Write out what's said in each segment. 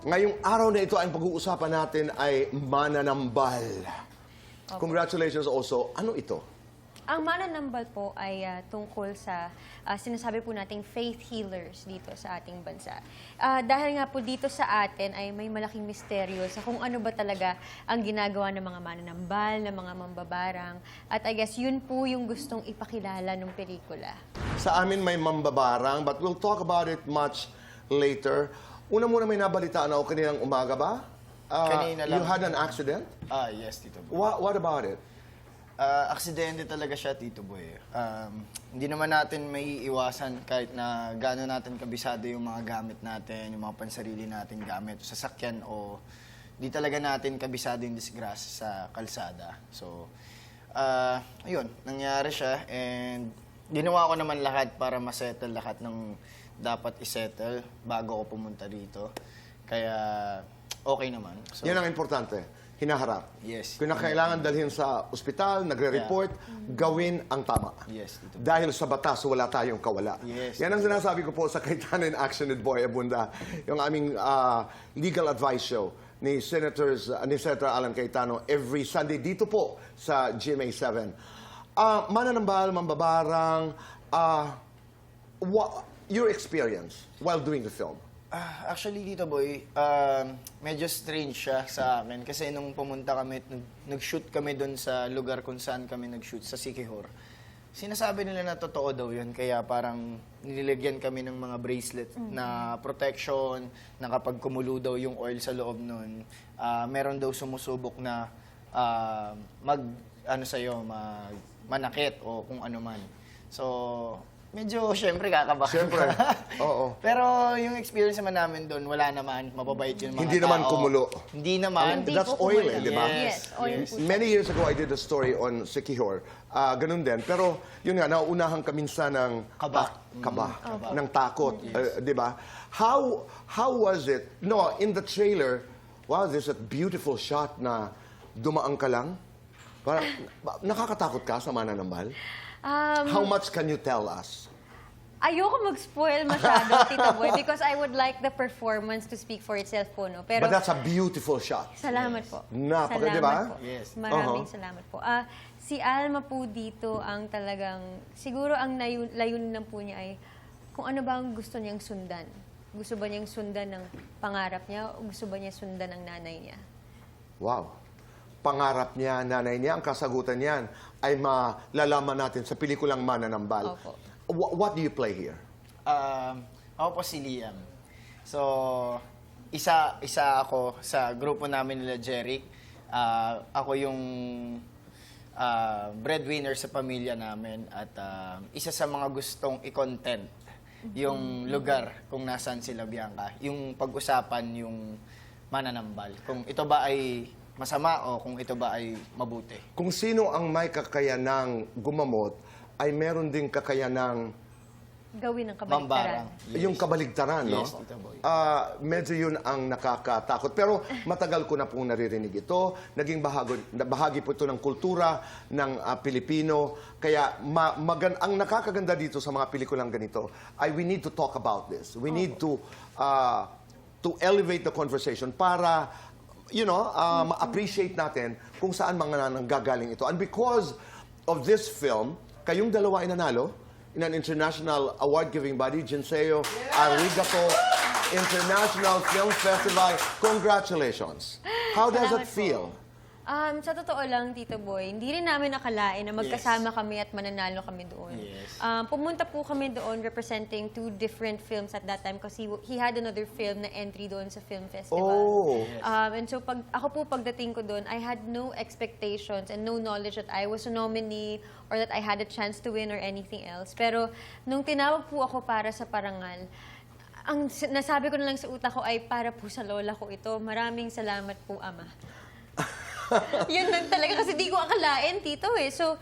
Ngayong araw na ito, ang pag-uusapan natin ay mananambal. Congratulations also. Ano ito? Ang mananambal po ay tungkol sa sinasabi po nating faith healers dito sa ating bansa. Dahil nga po dito sa atin ay may malaking misteryo sa kung ano ba talaga ang ginagawa ng mga mananambal, ng mga mambabarang. At I guess yun po yung gustong ipakilala ng pelikula. Sa amin may mambabarang, but we'll talk about it much later. Una muna may nabalitaan ako kaninang umaga ba? Kanina lang. You had an accident? Yes, Tito Boy. What about it? Aksidente talaga siya, Tito Boy. Hindi naman natin may iwasan kahit na gaano natin kabisado yung mga gamit natin, yung mga pansarili natin gamit, sasakyan o di talaga natin kabisado yung disgrasya sa kalsada. So, ayun, nangyari siya and ginawa ko naman lahat para masettle lahat ng dapat isettle bago ako pumunta dito. Kaya, okay naman. So, Yan ang importante. Hinaharap. Yes. Kung kailangan dalhin sa ospital, nagre-report, gawin ang tama. Yes, Tito Boy. Dahil sa batas, wala tayong kawala. Yes. Yan ang sinasabi ko po sa Cayetano in Action with Boy Abunda, yung aming legal advice show ni Senator Alan Cayetano every Sunday dito po sa GMA7. Mananambal, mambabarang, your experience while doing the film? Actually, Tito Boy, medyo strange siya sa akin kasi nung pumunta kami, nag-shoot kami doon sa lugar kung saan kami nag-shoot, sa Siquijor. Sinasabi nila na totoo daw yun, kaya parang nilagyan kami ng mga bracelet na protection, na kapag kumulo daw yung oil sa loob nun, meron daw sumusubok na manakit o kung ano man. So, medyo, syempre, kakabahan. Siyempre, oo. Pero yung experience naman namin doon, wala naman. Mababait yung mga Hindi naman tao. kumulo. Hindi naman. Hindi That's po oil, kumulo. di ba? Yes, oil po siya. Many years ago, I did a story on Siquijor. Ganun din. Pero, yun nga, nauunahan ka minsan ng kaba, ng takot. Di ba? How was it? No, in the trailer, wow, there's a beautiful shot na dumaan ka lang. Parang, nakakatakot ka sa mananambal? How much can you tell us? Ayoko mag-spoil masyado, Tito Boy, because I would like the performance to speak for itself po, no? Pero, But that's a beautiful shot. salamat po. Napaka, Salamat di ba? po. Yes. Maraming salamat po. Si Alma po dito ang talagang, siguro ang layunin lang po niya ay kung ano ba ang gusto niyang sundan. Gusto ba niyang sundan ng pangarap niya o gusto ba niya sundan ng nanay niya? Wow. Pangarap niya, nanay niya, ang kasagutan niyan ay malalaman natin sa pelikulang Mananambal. Opo. What do you play here? Ako po si Liam. So, isa ako sa grupo namin nila Jeric. Ako yung breadwinner sa pamilya namin at isa sa mga gustong i-content yung lugar kung nasaan sila, Bianca. Yung pag-usapan yung mananambal. Kung ito ba ay masama o kung ito ba ay mabuti. Kung sino ang may kakayanang gumamot, ay meron ding kakayanang Gawin ang kabaligtaran. Mambarang. yung kabaligtaran, no? Yes, Tito Boy. Medyo yun ang nakakatakot. Pero matagal ko na pong naririnig ito. Naging bahagi po ito ng kultura ng Pilipino. Kaya ang nakakaganda dito sa mga pelikulang ganito ay we need to talk about this. We need to elevate the conversation para ma-appreciate natin kung saan mga nanggagaling ito. And because of this film, kayong dalawa ay nanalo in an international award-giving body, Jinseo Arigato International Film Festival. Congratulations. How does it Salamat po. feel? Sa totoo lang, Tito Boy, hindi rin namin nakalain na magkasama kami at mananalo kami doon. Yes. Pumunta po kami doon representing 2 different films at that time kasi he had another film na entry doon sa film festival. Oh. And so ako po pagdating ko doon, I had no expectations and no knowledge that I was a nominee or that I had a chance to win or anything else. Pero nung tinawag po ako para sa parangal, ang nasabi ko na lang sa utak ko ay para po sa lola ko ito. Maraming salamat po, Ama. Yun lang talaga kasi di ko akalain, Tito eh. So,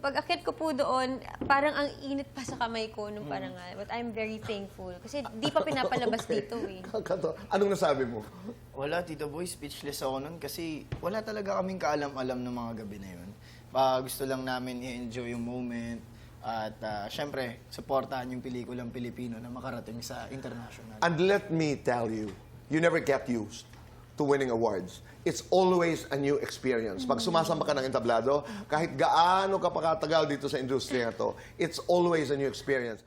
pag-akit ko po doon, parang ang init pa sa kamay ko nung parangal. But I'm very thankful kasi di pa pinapalabas dito eh. Anong nasabi mo? Wala, Tito Boy, speechless ako nun kasi wala talaga kaming kaalam-alam ng mga gabi na yun. Gusto lang namin i-enjoy yung moment at syempre, supportahan yung pelikulang Pilipino na makarating sa international. And let me tell you, you never get used to winning awards. It's always a new experience. Pag sumasamba ka ng entablado, kahit gaano ka pa katagal dito sa industriya to, it's always a new experience.